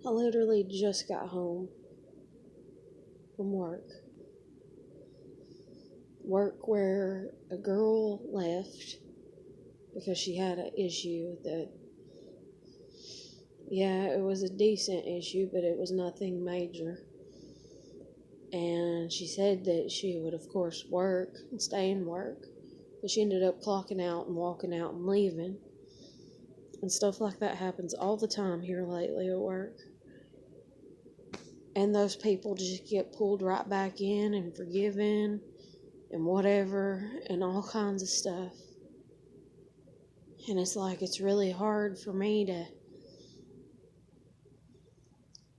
I literally just got home from work. Work where a girl left because she had an issue that, yeah, it was a decent issue, but it was nothing major. And she said that she would, of course, work and stay in work, but she ended up clocking out and walking out and leaving. And stuff like that happens all the time here lately at work. And those people just get pulled right back in and forgiven and whatever and all kinds of stuff. And it's like it's really hard for me to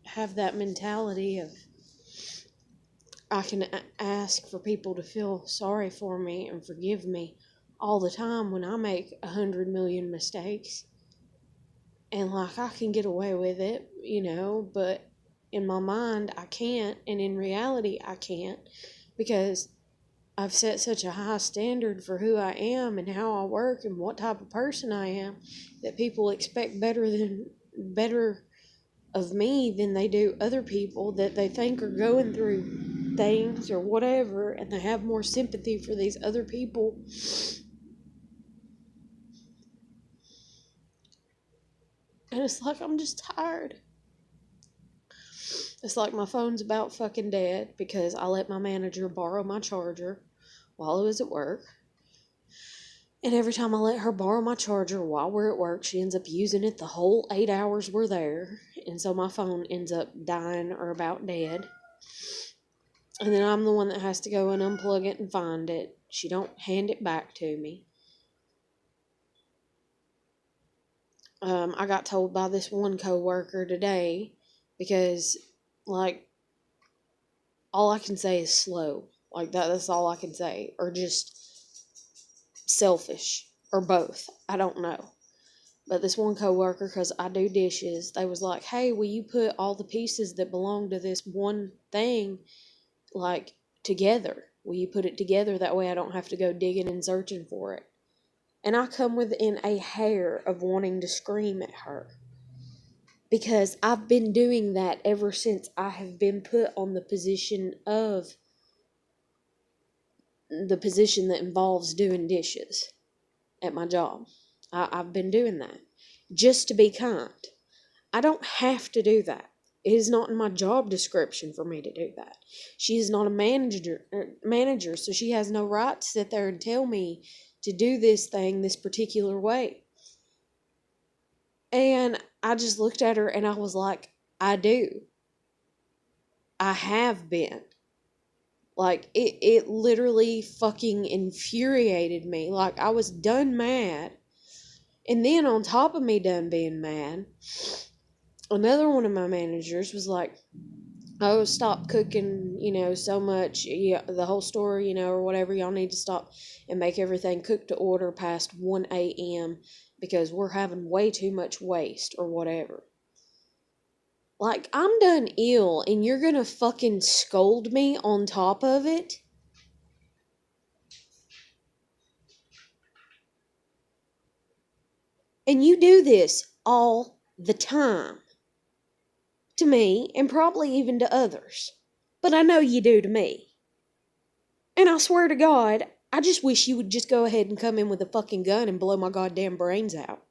have that mentality of I can ask for people to feel sorry for me and forgive me all the time when I make 100 million mistakes. And like I can get away with it, but in my mind I can't, and in reality I can't, because I've set such a high standard for who I am and how I work and what type of person I am that people expect better of me than they do other people that they think are going through things or whatever, and they have more sympathy for these other people. And it's like I'm just tired. It's like my phone's about fucking dead because I let my manager borrow my charger while I was at work. And every time I let her borrow my charger while we're at work, she ends up using it the whole 8 hours we're there. And so my phone ends up dying or about dead. And then I'm the one that has to go and unplug it and find it. She don't hand it back to me. I got told by this one coworker today because, like, all I can say is slow. Like, that's all I can say. Or just selfish. Or both. I don't know. But this one coworker, because I do dishes, they was like, hey, will you put all the pieces that belong to this one thing, like, together? Will you put it together? That way I don't have to go digging and searching for it. And I come within a hair of wanting to scream at her. Because I've been doing that ever since I have been put on the position that involves doing dishes at my job. I've been doing that just to be kind. I don't have to do that. It is not in my job description for me to do that. She is not a manager, so she has no right to sit there and tell me to do this thing this particular way. And I just looked at her and I was like, I do. I have been. Like, it literally fucking infuriated me. Like, I was done mad. And then on top of me done being mad, another one of my managers was like, oh, stop cooking, so much, the whole store, or whatever. Y'all need to stop and make everything cooked to order past 1 a.m. because we're having way too much waste or whatever. Like, I'm done ill and you're gonna fucking scold me on top of it? And you do this all the time. To me, and probably even to others. But I know you do to me. And I swear to God, I just wish you would just go ahead and come in with a fucking gun and blow my goddamn brains out.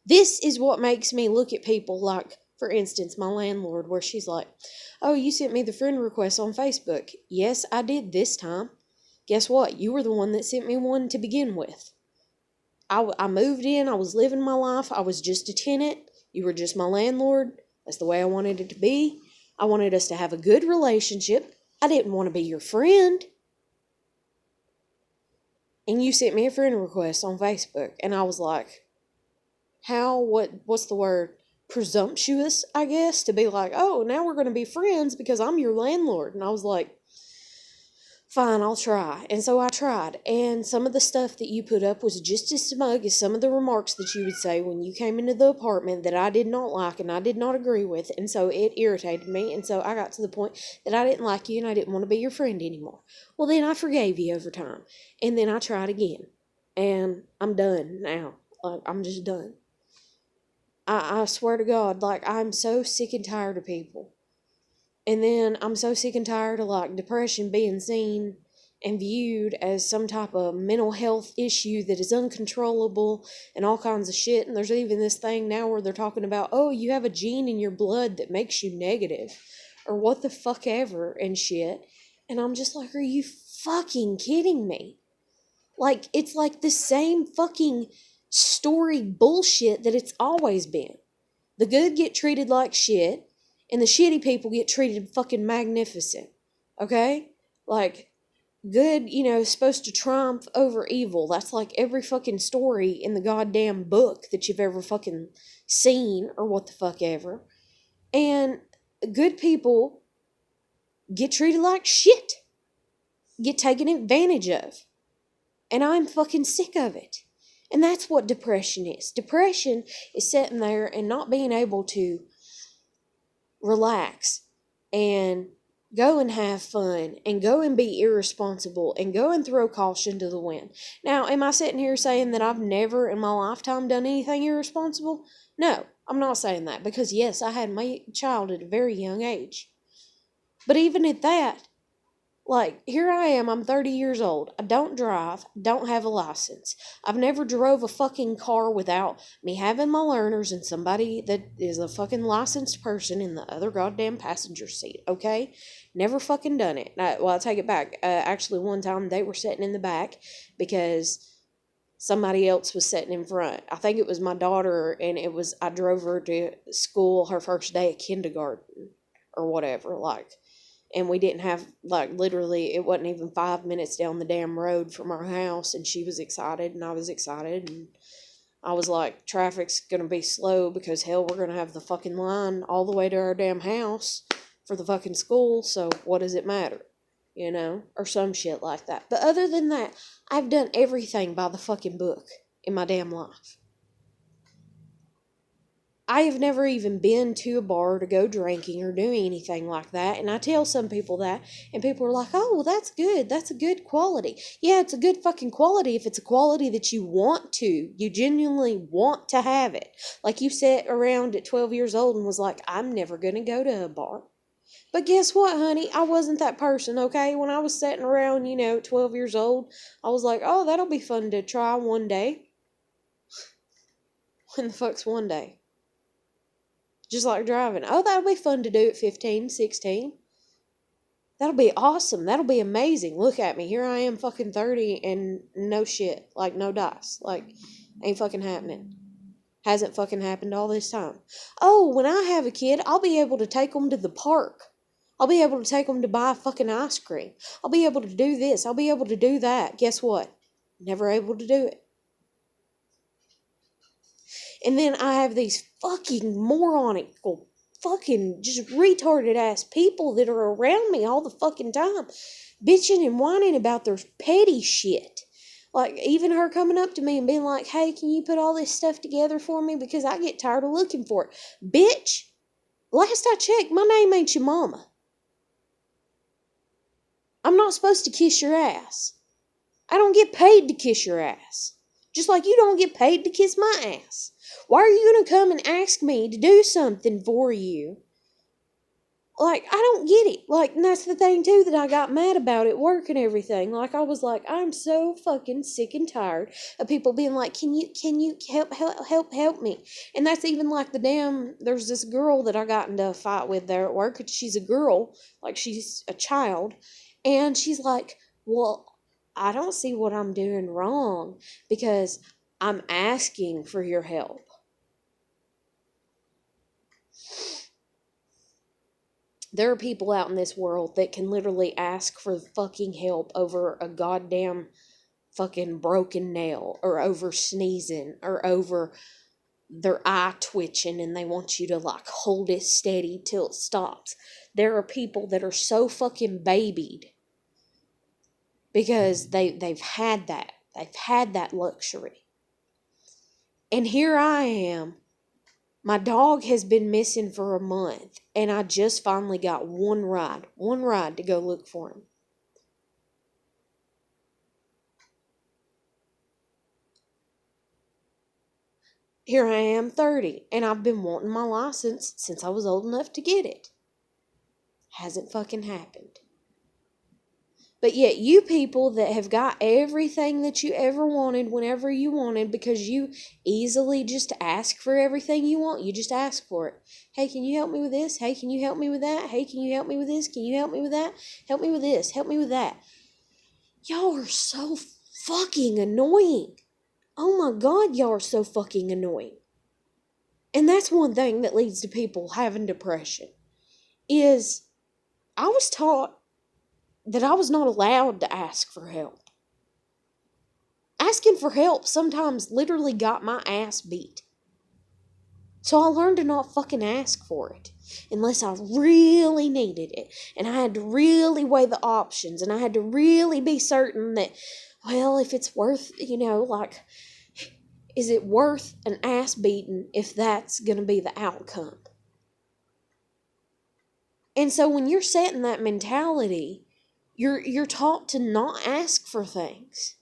This is what makes me look at people like, for instance, my landlord, where she's like, oh, you sent me the friend request on Facebook. Yes, I did this time. Guess what? You were the one that sent me one to begin with. I moved in. I was living my life. I was just a tenant. You were just my landlord. That's the way I wanted it to be. I wanted us to have a good relationship. I didn't want to be your friend. And you sent me a friend request on Facebook. And I was like, what's the word? Presumptuous, I guess, to be like, oh, now we're going to be friends because I'm your landlord. And I was like, fine, I'll try. And so I tried. And some of the stuff that you put up was just as smug as some of the remarks that you would say when you came into the apartment that I did not like and I did not agree with. And so it irritated me. And so I got to the point that I didn't like you and I didn't want to be your friend anymore. Well, then I forgave you over time. And then I tried again. And I'm done now. Like, I'm just done. I swear to God, like, I'm so sick and tired of people. And then I'm so sick and tired of, like, depression being seen and viewed as some type of mental health issue that is uncontrollable and all kinds of shit. And there's even this thing now where they're talking about, oh, you have a gene in your blood that makes you negative, or what the fuck ever and shit. And I'm just like, are you fucking kidding me? Like, it's like the same fucking story bullshit that it's always been. The good get treated like shit, and the shitty people get treated fucking magnificent. Okay? Like, good, is supposed to triumph over evil. That's like every fucking story in the goddamn book that you've ever fucking seen, or what the fuck ever. And good people get treated like shit, get taken advantage of. And I'm fucking sick of it. And that's what depression is. Depression is sitting there and not being able to relax and go and have fun and go and be irresponsible and go and throw caution to the wind. Now, am I sitting here saying that I've never in my lifetime done anything irresponsible? No, I'm not saying that, because yes, I had my child at a very young age. But even at that, like, here I am, I'm 30 years old. I don't drive, don't have a license. I've never drove a fucking car without me having my learners and somebody that is a fucking licensed person in the other goddamn passenger seat, okay? Never fucking done it. Well, I take it back. Actually, one time they were sitting in the back because somebody else was sitting in front. I think it was my daughter, and I drove her to school her first day of kindergarten or whatever, like. And we didn't have, like, literally, it wasn't even 5 minutes down the damn road from our house, and she was excited, and I was excited, and I was like, traffic's gonna be slow, because hell, we're gonna have the fucking line all the way to our damn house for the fucking school, so what does it matter? Or some shit like that. But other than that, I've done everything by the fucking book in my damn life. I have never even been to a bar to go drinking or doing anything like that. And I tell some people that, and people are like, oh, well, that's good. That's a good quality. Yeah, it's a good fucking quality if it's a quality that you want to. You genuinely want to have it. Like, you sat around at 12 years old and was like, I'm never going to go to a bar. But guess what, honey? I wasn't that person, okay? When I was sitting around, 12 years old, I was like, oh, that'll be fun to try one day. When the fuck's one day? Just like driving. Oh, that'll be fun to do at 15, 16. That'll be awesome. That'll be amazing. Look at me. Here I am fucking 30 and no shit. Like, no dice. Like, ain't fucking happening. Hasn't fucking happened all this time. Oh, when I have a kid, I'll be able to take them to the park. I'll be able to take them to buy fucking ice cream. I'll be able to do this. I'll be able to do that. Guess what? Never able to do it. And then I have these fucking moronic, fucking just retarded ass people that are around me all the fucking time, bitching and whining about their petty shit. Like, even her coming up to me and being like, hey, can you put all this stuff together for me? Because I get tired of looking for it. Bitch, last I checked, my name ain't your mama. I'm not supposed to kiss your ass. I don't get paid to kiss your ass. Just like you don't get paid to kiss my ass. Why are you going to come and ask me to do something for you? Like, I don't get it. Like, and that's the thing, too, that I got mad about at work and everything. Like, I was like, I'm so fucking sick and tired of people being like, can you help me? And that's even like there's this girl that I got into a fight with there at work. She's a girl, like, she's a child. And she's like, well, I don't see what I'm doing wrong because I'm asking for your help. There are people out in this world that can literally ask for fucking help over a goddamn fucking broken nail, or over sneezing, or over their eye twitching, and they want you to like hold it steady till it stops. There are people that are so fucking babied because they've had that. They've had that luxury. And here I am. My dog has been missing for a month, and I just finally got one ride to go look for him. here I am 30, and I've been wanting my license since I was old enough to get it. Hasn't fucking happened. But yet you people that have got everything that you ever wanted whenever you wanted, because you easily just ask for everything you want. You just ask for it. Hey, can you help me with this? Hey, can you help me with that? Hey, can you help me with this? Can you help me with that? Help me with this. Help me with that. Y'all are so fucking annoying. Oh my God, y'all are so fucking annoying. And that's one thing that leads to people having depression. Is I was taught that I was not allowed to ask for help. Asking for help sometimes literally got my ass beat. So I learned to not fucking ask for it unless I really needed it. And I had to really weigh the options, and I had to really be certain that, well, if it's worth, like, is it worth an ass beating if that's going to be the outcome? And so when you're set in that mentality, you're taught to not ask for things.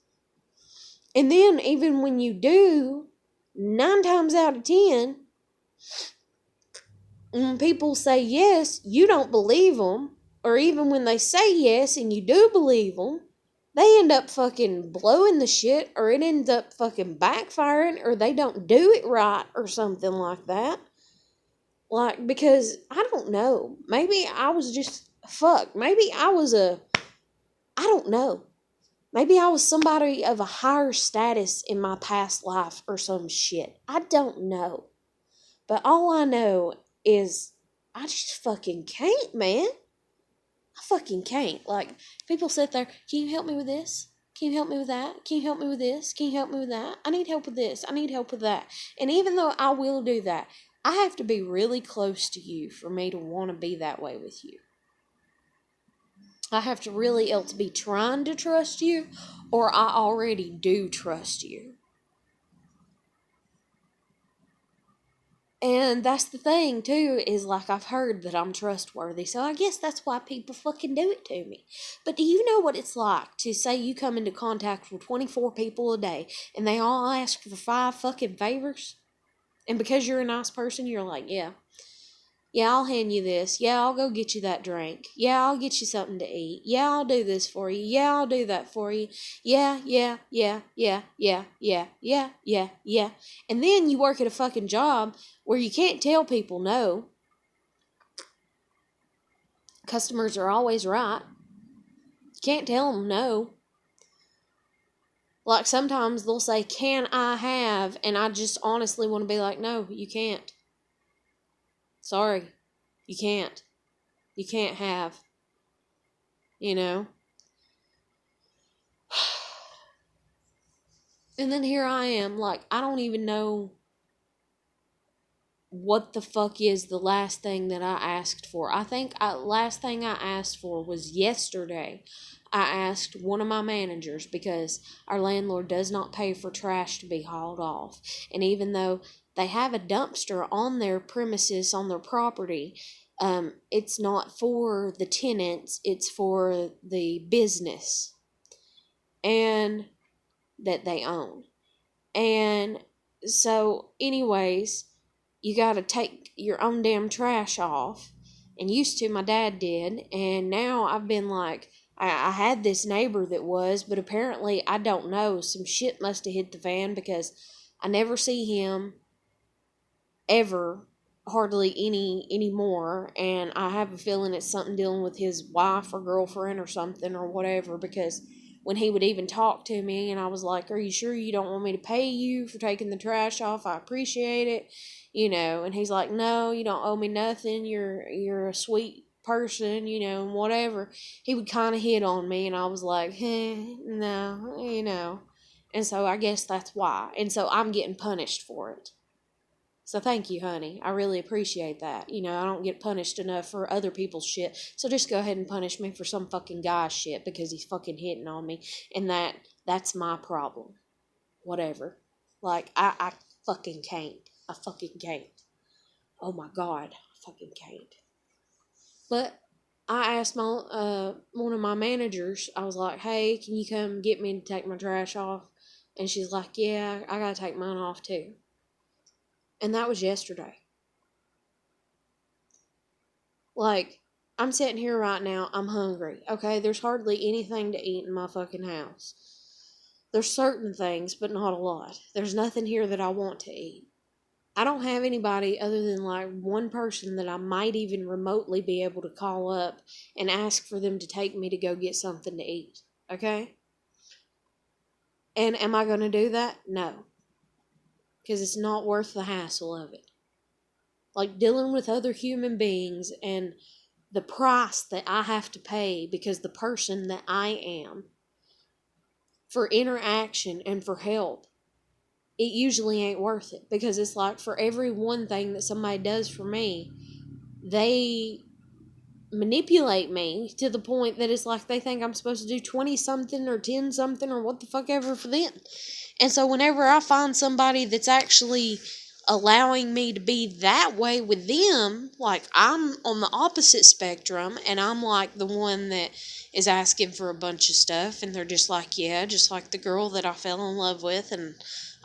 And then even when you do, 9 times out of 10, when people say yes, you don't believe them. Or even when they say yes and you do believe them, they end up fucking blowing the shit, or it ends up fucking backfiring, or they don't do it right or something like that. Like, because, I don't know. Maybe I was just, maybe I was I don't know. Maybe I was somebody of a higher status in my past life or some shit. I don't know. But all I know is I just fucking can't, man. I fucking can't. Like, people sit there, can you help me with this? Can you help me with that? Can you help me with this? Can you help me with that? I need help with this. I need help with that. And even though I will do that, I have to be really close to you for me to want to be that way with you. I have to really else be trying to trust you, or I already do trust you. And that's the thing, too, is like I've heard that I'm trustworthy, so I guess that's why people fucking do it to me. But do you know what it's like to say you come into contact with 24 people a day, and they all ask for 5 fucking favors? And because you're a nice person, you're like, yeah, I'll hand you this. Yeah, I'll go get you that drink. Yeah, I'll get you something to eat. Yeah, I'll do this for you. Yeah, I'll do that for you. Yeah. And then you work at a fucking job where you can't tell people no. Customers are always right. You can't tell them no. Like, sometimes they'll say, can I have? And I just honestly want to be like, no, you can't. Sorry. You can't. You can't have. And then here I am, like, I don't even know what the fuck is the last thing that I asked for. I think last thing I asked for was yesterday. I asked one of my managers, because our landlord does not pay for trash to be hauled off. And even though they have a dumpster on their premises, on their property, it's not for the tenants, it's for the business and that they own. And so, anyways, you gotta take your own damn trash off. And used to, my dad did. And now I've been like, I had this neighbor that was, but apparently, I don't know, some shit must have hit the fan, because I never see him ever, hardly anymore. And I have a feeling it's something dealing with his wife or girlfriend or something or whatever, because when he would even talk to me and I was like, are you sure you don't want me to pay you for taking the trash off? I appreciate it. And he's like, no, you don't owe me nothing. You're a sweet person, and whatever. He would kind of hit on me, and I was like, no. And so I guess that's why. And so I'm getting punished for it. So thank you, honey. I really appreciate that. I don't get punished enough for other people's shit. So just go ahead and punish me for some fucking guy's shit because he's fucking hitting on me. And that's my problem. Whatever. Like, I fucking can't. I fucking can't. Oh my God. I fucking can't. But I asked one of my managers, I was like, hey, can you come get me to take my trash off? And she's like, yeah, I gotta take mine off too. And that was yesterday. Like, I'm sitting here right now, I'm hungry, okay? There's hardly anything to eat in my fucking house. There's certain things, but not a lot. There's nothing here that I want to eat. I don't have anybody other than like one person that I might even remotely be able to call up and ask for them to take me to go get something to eat, okay? And am I going to do that? No. Because it's not worth the hassle of it. Like, dealing with other human beings and the price that I have to pay because the person that I am for interaction and for help, it usually ain't worth it. Because it's like, for every one thing that somebody does for me, they manipulate me to the point that it's like they think I'm supposed to do 20 something or 10 something or what the fuck ever for them. And so whenever I find somebody that's actually allowing me to be that way with them, like, I'm on the opposite spectrum and I'm like the one that is asking for a bunch of stuff, and they're just like, yeah, just like the girl that I fell in love with, and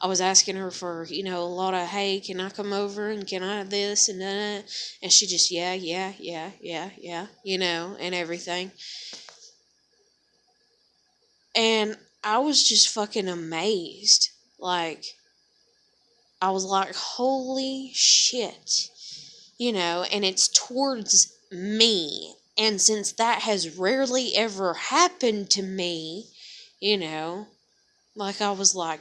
I was asking her for, a lot of, hey, can I come over and can I have this and that? And she just, yeah, and everything. And I was just fucking amazed. Like, I was like, holy shit. And it's towards me. And since that has rarely ever happened to me, like, I was like,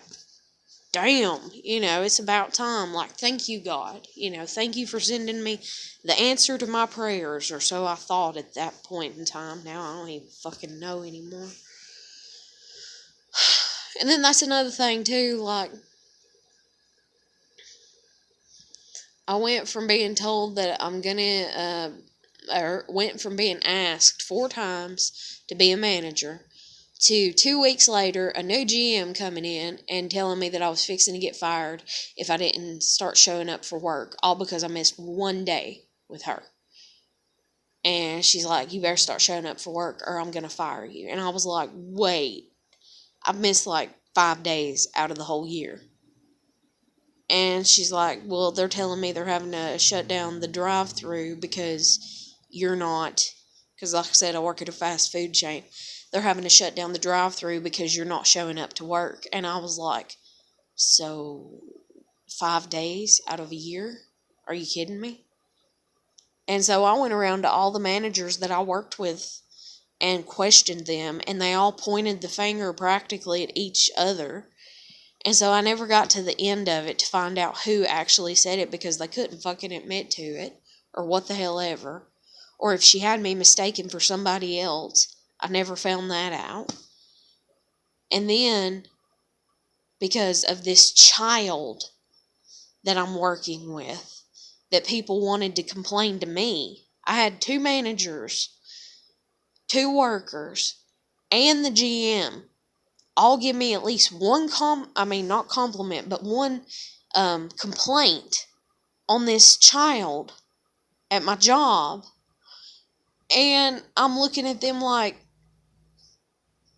damn, it's about time. Like, thank you, God. Thank you for sending me the answer to my prayers, or so I thought at that point in time. Now I don't even fucking know anymore. And then that's another thing, too, like, I went from being told that I'm gonna, or went from being asked 4 times to be a manager to 2 weeks later, a new GM coming in and telling me that I was fixing to get fired if I didn't start showing up for work, all because I missed 1 day with her. And she's like, you better start showing up for work or I'm going to fire you. And I was like, wait, I've missed like 5 days out of the whole year. And she's like, well, they're telling me they're having to shut down the drive-thru because you're not, because like I said, I work at a fast food chain. They're having to shut down the drive-thru because you're not showing up to work. And I was like, so 5 days out of a year? Are you kidding me? And so I went around to all the managers that I worked with and questioned them, and they all pointed the finger practically at each other. And so I never got to the end of it to find out who actually said it, because they couldn't fucking admit to it, or what the hell ever. Or if she had me mistaken for somebody else, I never found that out. And then, because of this child that I'm working with, that people wanted to complain to me, I had 2 managers, 2 workers, and the GM all give me at least one not compliment, but one complaint on this child at my job. And I'm looking at them like,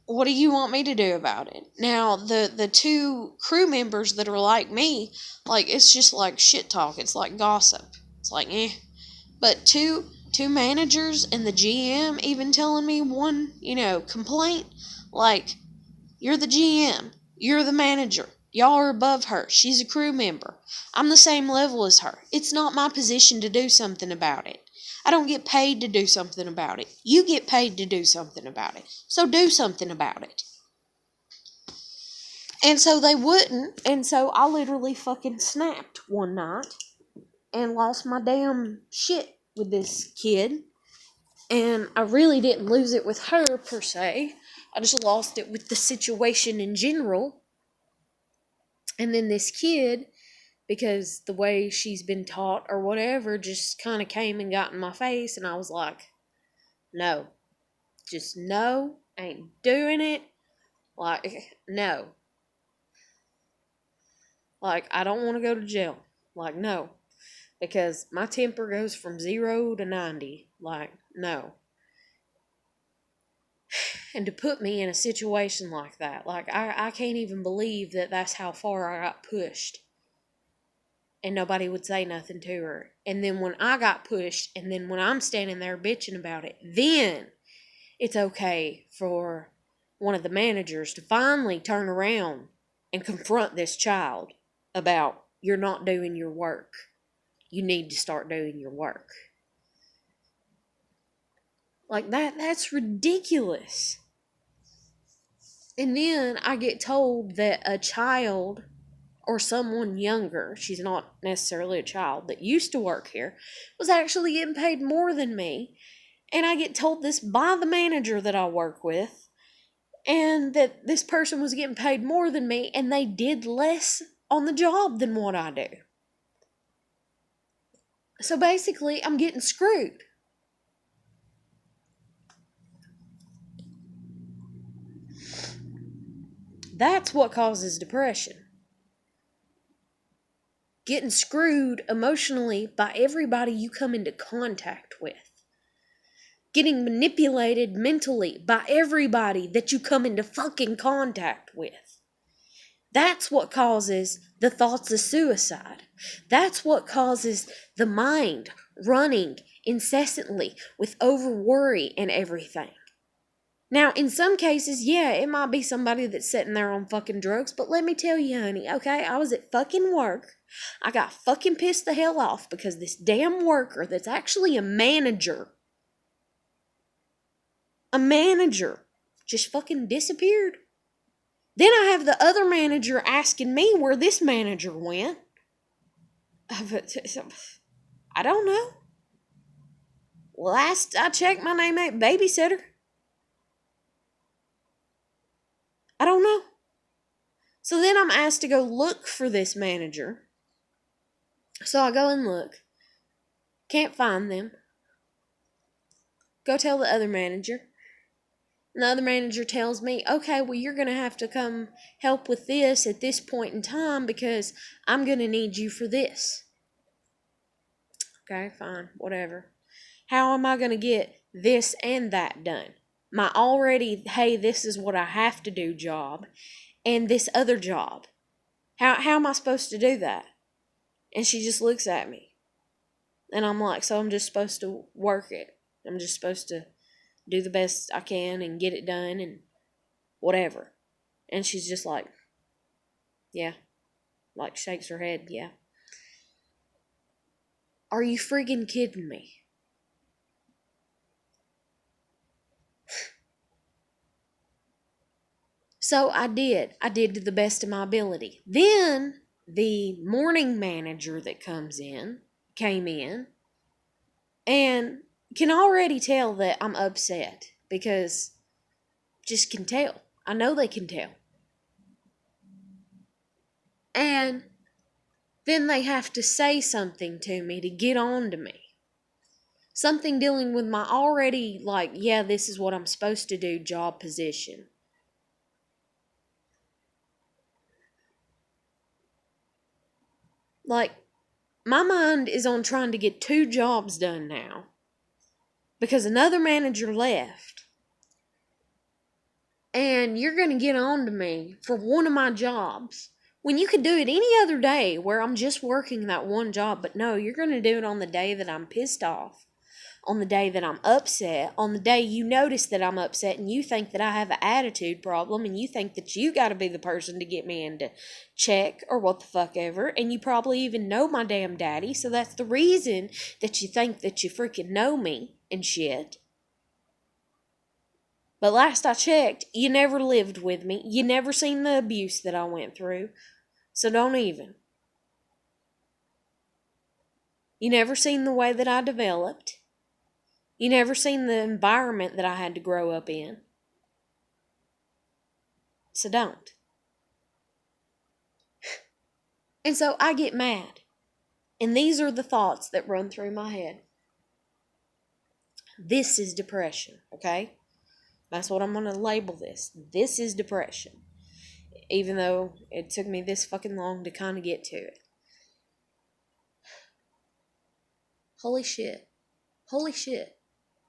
what do you want me to do about it? Now, the 2 crew members that are like me, like, it's just like shit talk. It's like gossip. It's like, eh. But two managers and the GM even telling me one, complaint, like, you're the GM. You're the manager. Y'all are above her. She's a crew member. I'm the same level as her. It's not my position to do something about it. I don't get paid to do something about it. You get paid to do something about it. So do something about it. And so they wouldn't. And so I literally fucking snapped one night and lost my damn shit with this kid. And I really didn't lose it with her, per se. I just lost it with the situation in general. And then this kid, because the way she's been taught or whatever, just kind of came and got in my face. And I was like, no. Just no. Ain't doing it. Like, no. Like, I don't want to go to jail. Like, no. Because my temper goes from 0 to 90. Like, no. And to put me in a situation like that, like, I can't even believe that that's how far I got pushed. and nobody would say nothing to her. And then when I got pushed, and then when I'm standing there bitching about it, then it's okay for one of the managers to finally turn around and confront this child about, you're not doing your work. You need to start doing your work. Like that's ridiculous. And then I get told that a child or someone younger, she's not necessarily a child, that used to work here, was actually getting paid more than me. And I get told this by the manager that I work with, and that this person was getting paid more than me, and they did less on the job than what I do. So basically, I'm getting screwed. That's what causes depression. Getting screwed emotionally by everybody you come into contact with. Getting manipulated mentally by everybody that you come into fucking contact with. That's what causes the thoughts of suicide. That's what causes the mind running incessantly with over worry and everything. Now, in some cases, yeah, it might be somebody that's sitting there on fucking drugs, but let me tell you, honey, okay, I was at fucking work. I got fucking pissed the hell off because this damn worker that's actually a manager just fucking disappeared. Then I have the other manager asking me where this manager went. I don't know. Last I checked, my name ain't babysitter. I don't know. So then I'm asked to go look for this manager. So I go and look. Can't find them. Go tell the other manager. And the other manager tells me, okay, well, you're going to have to come help with this at this point in time because I'm going to need you for this. Okay, fine, whatever. How am I going to get this and that done? My already, hey, this is what I have to do job, and this other job. How am I supposed to do that? And she just looks at me. And I'm like, so I'm just supposed to work it. I'm just supposed to do the best I can and get it done and whatever. And she's just like, yeah. Like, shakes her head, yeah. Are you friggin' kidding me? So I did. I did to the best of my ability. Then the morning manager that came in, and can already tell that I'm upset because just can tell. I know they can tell. And then they have to say something to me to get on to me. Something dealing with my already, like, yeah, this is what I'm supposed to do job position. Like, my mind is on trying to get 2 jobs done now because another manager left. And you're going to get on to me for one of my jobs when you could do it any other day where I'm just working that one job. But no, you're going to do it on the day that I'm pissed off, on the day that I'm upset, on the day you notice that I'm upset and you think that I have an attitude problem and you think that you got to be the person to get me into check or what the fuck ever. And you probably even know my damn daddy. So that's the reason that you think that you freaking know me and shit. But last I checked, you never lived with me. You never seen the abuse that I went through. So don't even. You never seen the way that I developed. You never seen the environment that I had to grow up in. So don't. And so I get mad. And these are the thoughts that run through my head. This is depression, okay? That's what I'm going to label this. This is depression. Even though it took me this fucking long to kind of get to it. Holy shit. Holy shit.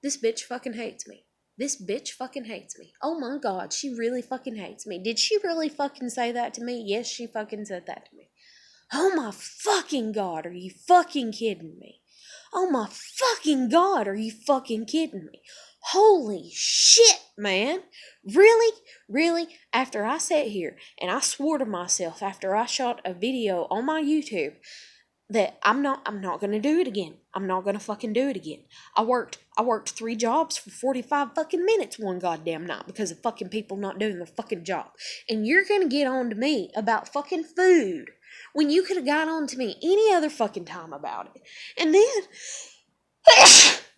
This bitch fucking hates me. This bitch fucking hates me. Oh my god, she really fucking hates me. Did she really fucking say that to me? Yes, she fucking said that to me. Oh my fucking God, are you fucking kidding me? Oh my fucking God, are you fucking kidding me? Holy shit, man. Really? Really? After I sat here and I swore to myself after I shot a video on my YouTube that I'm not gonna do it again. I'm not gonna fucking do it again. I worked 3 jobs for 45 fucking minutes one goddamn night because of fucking people not doing their fucking job. And you're gonna get on to me about fucking food when you could have got on to me any other fucking time about it. And then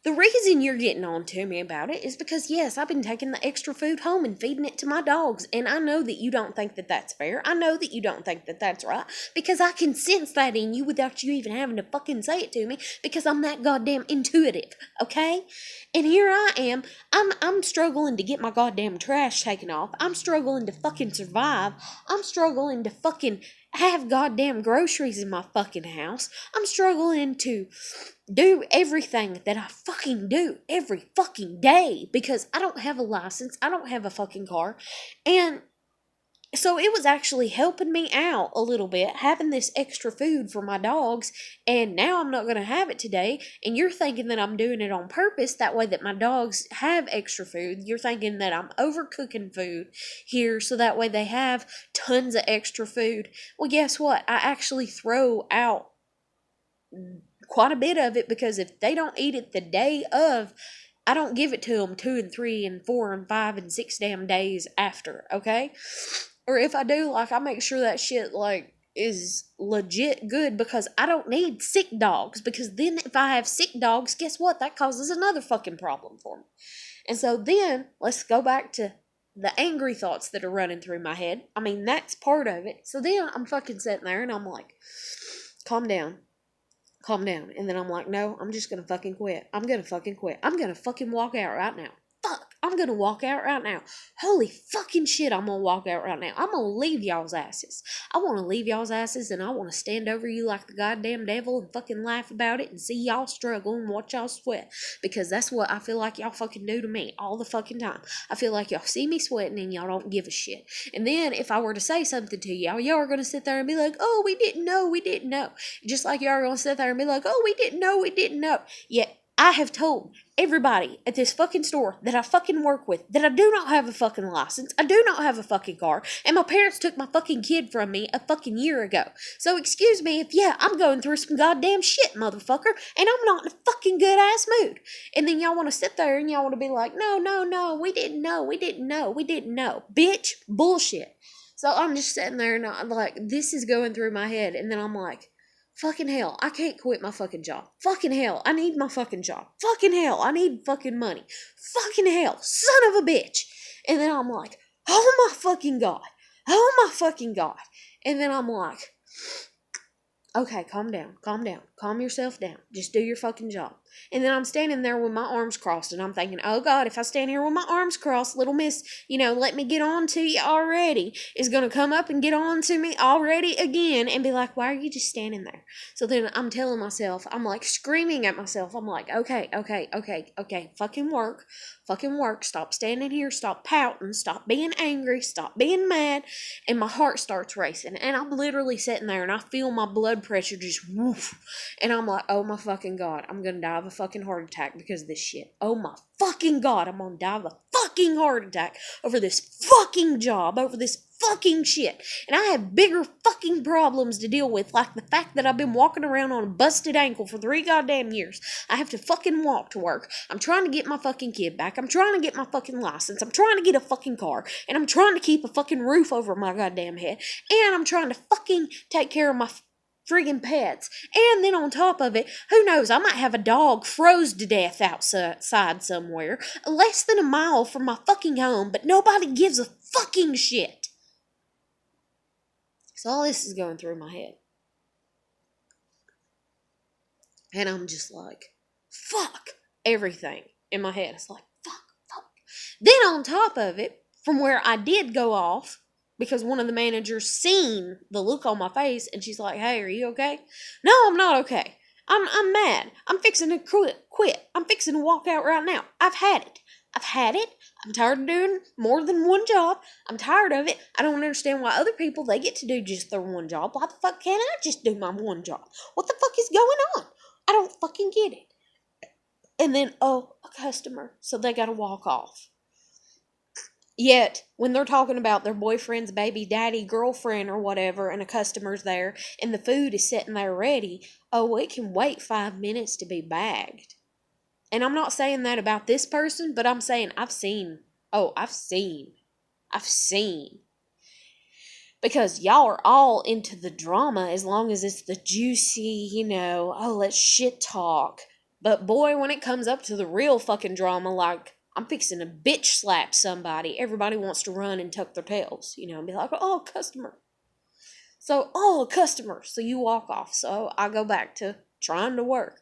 the reason you're getting on to me about it is because, yes, I've been taking the extra food home and feeding it to my dogs. And I know that you don't think that that's fair. I know that you don't think that that's right. Because I can sense that in you without you even having to fucking say it to me. Because I'm that goddamn intuitive. Okay? And here I am. I'm struggling to get my goddamn trash taken off. I'm struggling to fucking survive. I'm struggling to fucking have goddamn groceries in my fucking house. I'm struggling to do everything that I fucking do every fucking day because I don't have a license. I don't have a fucking car. And so it was actually helping me out a little bit, having this extra food for my dogs, and now I'm not going to have it today, and you're thinking that I'm doing it on purpose, that way that my dogs have extra food. You're thinking that I'm overcooking food here, so that way they have tons of extra food. Well, guess what? I actually throw out quite a bit of it, because if they don't eat it the day of, I don't give it to them 2 and 3 and 4 and 5 and 6 damn days after, okay? Or if I do, like, I make sure that shit, like, is legit good, because I don't need sick dogs, because then if I have sick dogs, guess what? That causes another fucking problem for me. And so then, let's go back to the angry thoughts that are running through my head. I mean, that's part of it. So then I'm fucking sitting there and I'm like, calm down. Calm down. And then I'm like, no, I'm just gonna fucking quit. I'm gonna fucking quit. I'm gonna fucking walk out right now. Fuck, I'm gonna walk out right now. Holy fucking shit, I'm gonna walk out right now. I'm gonna leave y'all's asses. I wanna leave y'all's asses, and I wanna stand over you like the goddamn devil and fucking laugh about it and see y'all struggle and watch y'all sweat. Because that's what I feel like y'all fucking do to me all the fucking time. I feel like y'all see me sweating and y'all don't give a shit. And then if I were to say something to y'all are gonna sit there and be like, oh, we didn't know. Just like y'all are gonna sit there and be like, oh, we didn't know. Yet I have told everybody at this fucking store that I fucking work with that I do not have a fucking license, I do not have a fucking car, and my parents took my fucking kid from me a fucking year ago. So excuse me if, yeah, I'm going through some goddamn shit, motherfucker, and I'm not in a fucking good ass mood. And then y'all want to sit there and y'all want to be like, no, we didn't know. Bitch, bullshit. So I'm just sitting there and I'm like, this is going through my head, and then I'm like, fucking hell, I can't quit my fucking job. Fucking hell, I need my fucking job. Fucking hell, I need fucking money. Fucking hell, son of a bitch. And then I'm like, oh my fucking God. Oh my fucking God. And then I'm like, okay, calm down. Calm yourself down. Just do your fucking job. And then I'm standing there with my arms crossed, and I'm thinking, oh God, if I stand here with my arms crossed, little miss, let me get on to you already, is going to come up and get on to me already again and be like, why are you just standing there? So then I'm telling myself, I'm like screaming at myself. I'm like, okay, fucking work. Stop standing here. Stop pouting. Stop being angry. Stop being mad. And my heart starts racing. And I'm literally sitting there and I feel my blood pressure just woof. And I'm like, oh my fucking God, I'm going to die of a fucking heart attack because of this shit. Oh my fucking God, I'm going to die of a fucking heart attack over this fucking job, over this fucking shit. And I have bigger fucking problems to deal with, like the fact that I've been walking around on a busted ankle for 3 goddamn years. I have to fucking walk to work. I'm trying to get my fucking kid back. I'm trying to get my fucking license. I'm trying to get a fucking car. And I'm trying to keep a fucking roof over my goddamn head. And I'm trying to fucking take care of my friggin' pets. And then on top of it, who knows, I might have a dog froze to death outside somewhere, less than a mile from my fucking home, but nobody gives a fucking shit. So all this is going through my head. And I'm just like, fuck everything in my head. It's like, fuck. Then on top of it, from where I did go off, because one of the managers seen the look on my face, and she's like, hey, are you okay? No, I'm not okay. I'm mad. I'm fixing to quit. I'm fixing to walk out right now. I've had it. I've had it. I'm tired of doing more than one job. I'm tired of it. I don't understand why other people, they get to do just their one job. Why the fuck can't I just do my one job? What the fuck is going on? I don't fucking get it. And then, oh, a customer. So they gotta walk off. Yet, when they're talking about their boyfriend's baby daddy, girlfriend, or whatever, and a customer's there, and the food is sitting there ready, oh, it can wait 5 minutes to be bagged. And I'm not saying that about this person, but I'm saying I've seen. Because y'all are all into the drama as long as it's the juicy, let's shit talk. But boy, when it comes up to the real fucking drama, like, I'm fixing to bitch slap somebody, everybody wants to run and tuck their tails, and be like, oh, customer. So, customer. So you walk off. So I go back to trying to work.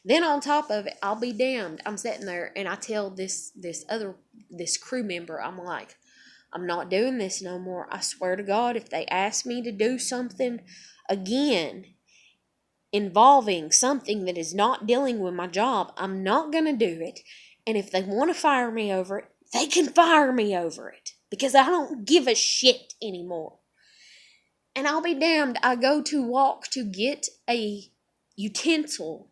Then on top of it, I'll be damned. I'm sitting there and I tell this crew member, I'm like, I'm not doing this no more. I swear to God, if they ask me to do something again involving something that is not dealing with my job, I'm not going to do it. And if they want to fire me over it, they can fire me over it. Because I don't give a shit anymore. And I'll be damned, I go to walk to get a utensil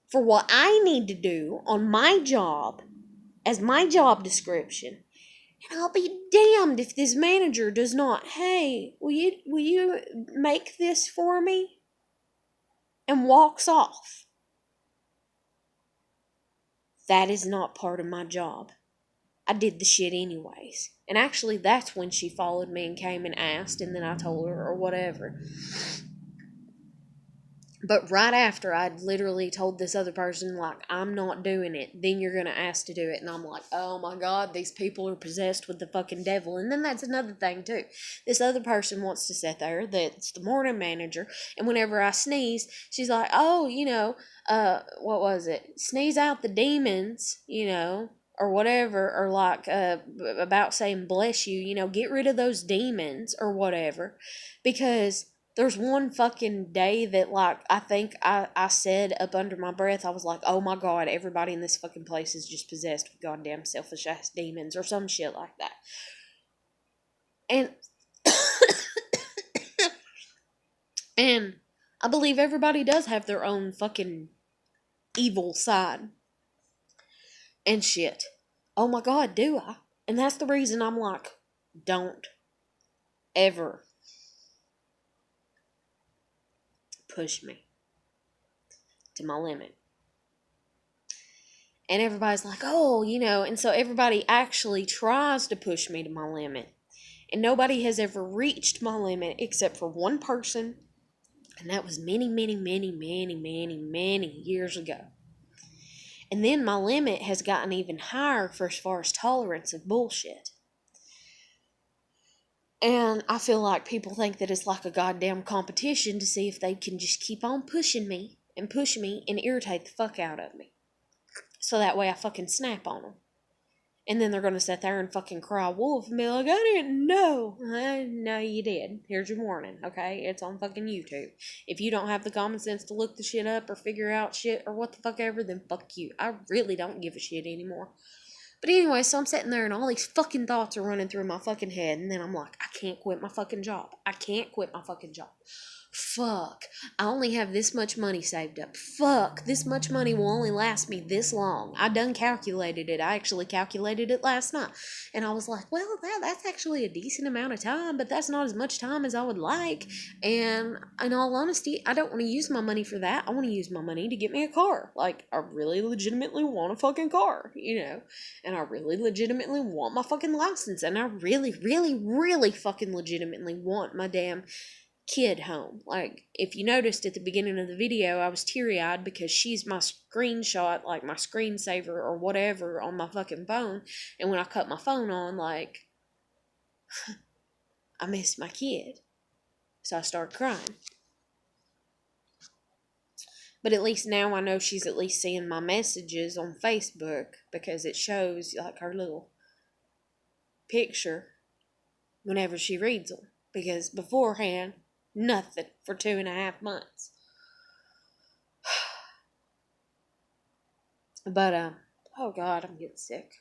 for what I need to do on my job as my job description. And I'll be damned if this manager does not, hey, will you make this for me? And walks off. That is not part of my job. I did the shit anyways. And actually, that's when she followed me and came and asked, and then I told her or whatever. But right after I'd literally told this other person, like, I'm not doing it, then you're going to ask to do it. And I'm like, oh my God, these people are possessed with the fucking devil. And then that's another thing too. This other person wants to sit there, that's the morning manager. And whenever I sneeze, she's like, oh, what was it? Sneeze out the demons, or whatever, or like, about saying bless you, get rid of those demons or whatever. Because there's one fucking day that, like, I think I said up under my breath, I was like, oh my God, everybody in this fucking place is just possessed with goddamn selfish ass demons or some shit like that. And, and I believe everybody does have their own fucking evil side. And shit. Oh my God, do I? And that's the reason I'm like, don't ever push me to my limit. And everybody's like, oh, and so everybody actually tries to push me to my limit. And nobody has ever reached my limit except for one person. And that was many, many, many, many, many, many years ago. And then my limit has gotten even higher for as far as tolerance of bullshit. And I feel like people think that it's like a goddamn competition to see if they can just keep on pushing me and irritate the fuck out of me. So that way I fucking snap on them. And then they're going to sit there and fucking cry wolf and be like, I didn't know. No, you did. Here's your warning, okay? It's on fucking YouTube. If you don't have the common sense to look the shit up or figure out shit or what the fuck ever, then fuck you. I really don't give a shit anymore. But anyway, so I'm sitting there and all these fucking thoughts are running through my fucking head. And then I'm like, I can't quit my fucking job. Fuck, I only have this much money saved up. Fuck, this much money will only last me this long. I done calculated it. I actually calculated it last night. And I was like, well, that's actually a decent amount of time, but that's not as much time as I would like. And in all honesty, I don't want to use my money for that. I want to use my money to get me a car. Like, I really legitimately want a fucking car, And I really legitimately want my fucking license. And I really, really, really fucking legitimately want my damn kid home. Like, if you noticed at the beginning of the video, I was teary-eyed because she's my screenshot, like my screensaver or whatever on my fucking phone. And when I cut my phone on, like, I missed my kid. So I started crying. But at least now I know she's at least seeing my messages on Facebook because it shows, like, her little picture whenever she reads them. Because beforehand, nothing for 2.5 months. But, oh God, I'm getting sick.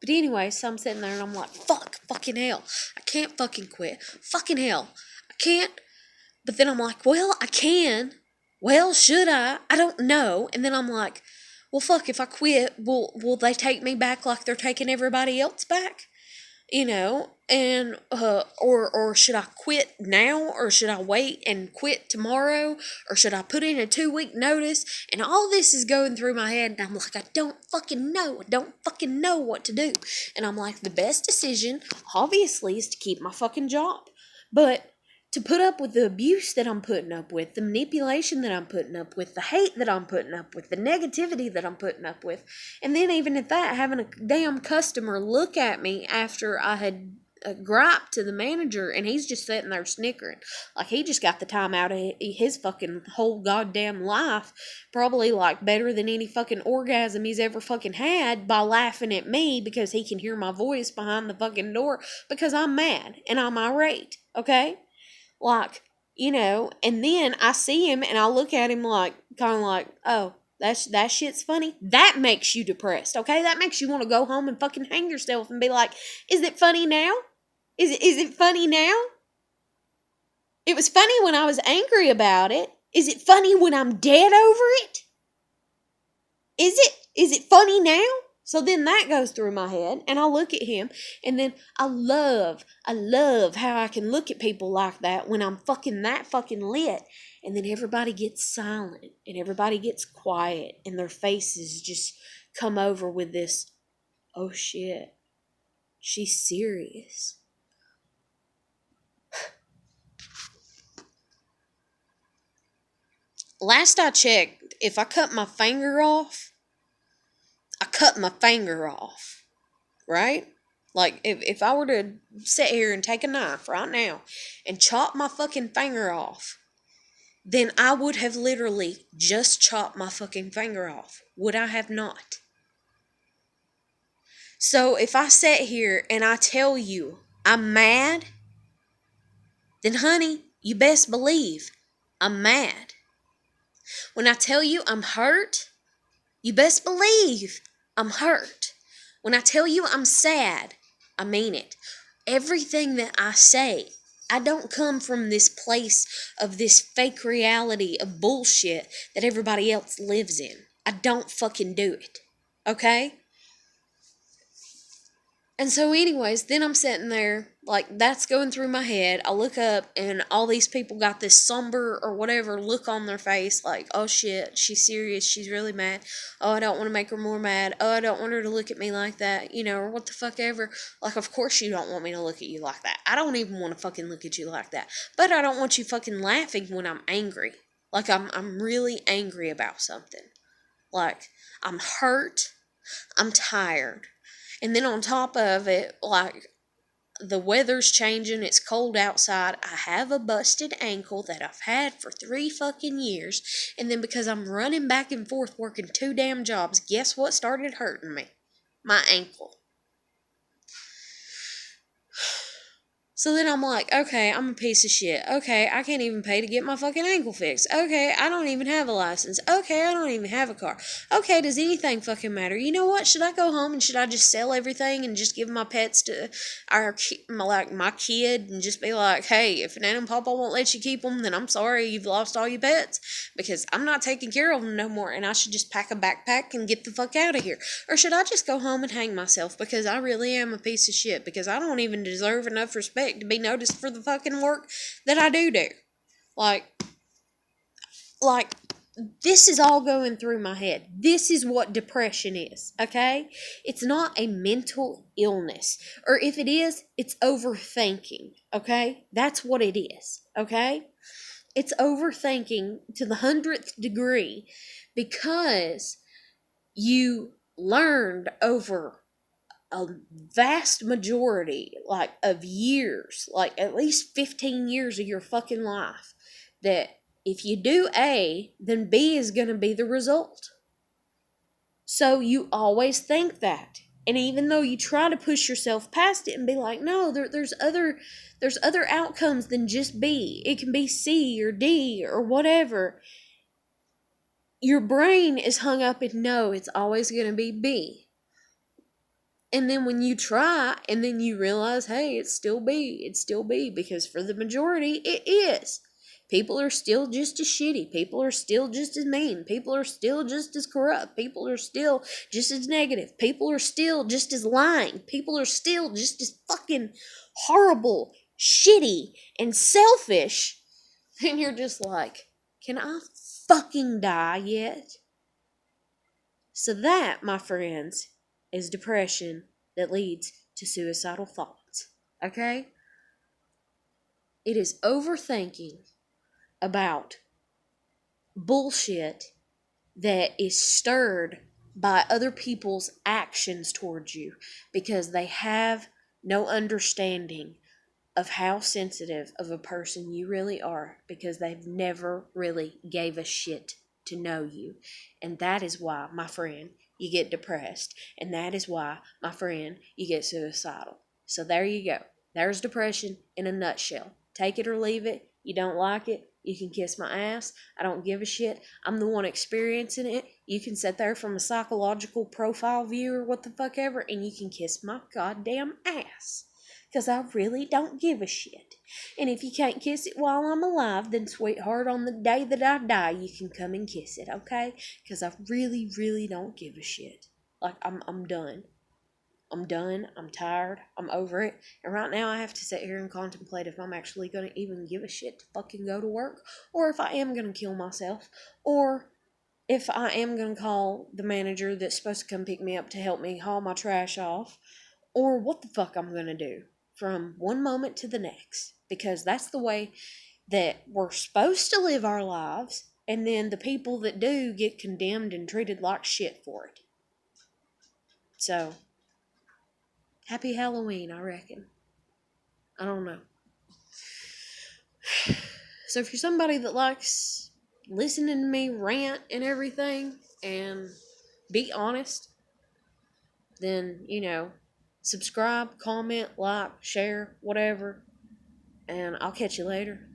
But anyway, so I'm sitting there and I'm like, fucking hell. I can't fucking quit. Fucking hell. I can't. But then I'm like, well, I can. Well, should I? I don't know. And then I'm like, well, fuck, if I quit, will they take me back like they're taking everybody else back? You know, and or should I quit now, or should I wait and quit tomorrow, or should I put in a 2-week notice? And all this is going through my head, and I'm like, I don't fucking know what to do. And I'm like, the best decision obviously is to keep my fucking job, but to put up with the abuse that I'm putting up with, the manipulation that I'm putting up with, the hate that I'm putting up with, the negativity that I'm putting up with, and then even at that, having a damn customer look at me after I had griped to the manager, and he's just sitting there snickering like he just got the time out of his fucking whole goddamn life, probably like better than any fucking orgasm he's ever fucking had, by laughing at me because he can hear my voice behind the fucking door because I'm mad and I'm irate. Okay, like, you know, and then I see him and I look at him like, kind of like, oh, that shit's funny. That makes you depressed, okay? That makes you want to go home and fucking hang yourself and be like, is it funny now? Is it funny now? It was funny when I was angry about it. Is it funny when I'm dead over it? Is it funny now? So then that goes through my head, and I look at him, and then I love how I can look at people like that when I'm fucking that fucking lit, and then everybody gets silent, and everybody gets quiet, and their faces just come over with this, oh shit, she's serious. Last I checked, if I cut my finger off, I cut my finger off, right? Like, if I were to sit here and take a knife right now and chop my fucking finger off, then I would have literally just chopped my fucking finger off. Would I have not? So if I sit here and I tell you I'm mad, then honey, you best believe I'm mad. When I tell you I'm hurt, you best believe I'm hurt. When I tell you I'm sad, I mean it. Everything that I say, I don't come from this place of this fake reality of bullshit that everybody else lives in. I don't fucking do it. Okay? And so anyways, then I'm sitting there, like, that's going through my head. I look up, and all these people got this somber or whatever look on their face, like, oh shit, she's serious, she's really mad. Oh, I don't want to make her more mad. Oh, I don't want her to look at me like that, you know, or what the fuck ever. Like, of course you don't want me to look at you like that. I don't even want to fucking look at you like that. But I don't want you fucking laughing when I'm angry. Like, I'm really angry about something. Like, I'm hurt. I'm tired. And then on top of it, like, the weather's changing, it's cold outside, I have a busted ankle that I've had for 3 fucking years, and then because I'm running back and forth working 2 damn jobs, guess what started hurting me? My ankle. So then I'm like, okay, I'm a piece of shit. Okay, I can't even pay to get my fucking ankle fixed. Okay, I don't even have a license. Okay, I don't even have a car. Okay, does anything fucking matter? You know what? Should I go home and should I just sell everything and just give my pets to my kid and just be like, hey, if Nana and Papa won't let you keep them, then I'm sorry, you've lost all your pets because I'm not taking care of them no more, and I should just pack a backpack and get the fuck out of here? Or should I just go home and hang myself because I really am a piece of shit, because I don't even deserve enough respect to be noticed for the fucking work that I do? Like, this is all going through my head. This is what depression is, okay? It's not a mental illness. Or if it is, it's overthinking, okay? That's what it is, okay? It's overthinking to the 100th degree because you learned over a vast majority, like, of years, like at least 15 years of your fucking life, that if you do A, then B is going to be the result. So you always think that. And even though you try to push yourself past it and be like, no, there's other outcomes than just B. It can be C or D or whatever. Your brain is hung up in no, it's always going to be B. And then when you try, and then you realize, hey, it's still B, because for the majority, it is. People are still just as shitty. People are still just as mean. People are still just as corrupt. People are still just as negative. People are still just as lying. People are still just as fucking horrible, shitty, and selfish. And you're just like, can I fucking die yet? So that, my friends, is depression that leads to suicidal thoughts. Okay? It is overthinking about bullshit that is stirred by other people's actions towards you because they have no understanding of how sensitive of a person you really are because they've never really gave a shit to know you. And that is why, my friend, you get depressed. And that is why, my friend, you get suicidal. So there you go. There's depression in a nutshell. Take it or leave it. You don't like it, you can kiss my ass. I don't give a shit. I'm the one experiencing it. You can sit there from a psychological profile view or what the fuck ever, and you can kiss my goddamn ass. Because I really don't give a shit. And if you can't kiss it while I'm alive, then sweetheart, on the day that I die, you can come and kiss it, okay? Because I really, really don't give a shit. Like, I'm done. I'm done. I'm tired. I'm over it. And right now I have to sit here and contemplate if I'm actually going to even give a shit to fucking go to work, or if I am going to kill myself, or if I am going to call the manager that's supposed to come pick me up to help me haul my trash off, or what the fuck I'm going to do from one moment to the next. Because that's the way that we're supposed to live our lives, and then the people that do get condemned and treated like shit for it. So, happy Halloween, I reckon. I don't know. So if you're somebody that likes listening to me rant and everything and be honest, then, subscribe, comment, like, share, whatever, and I'll catch you later.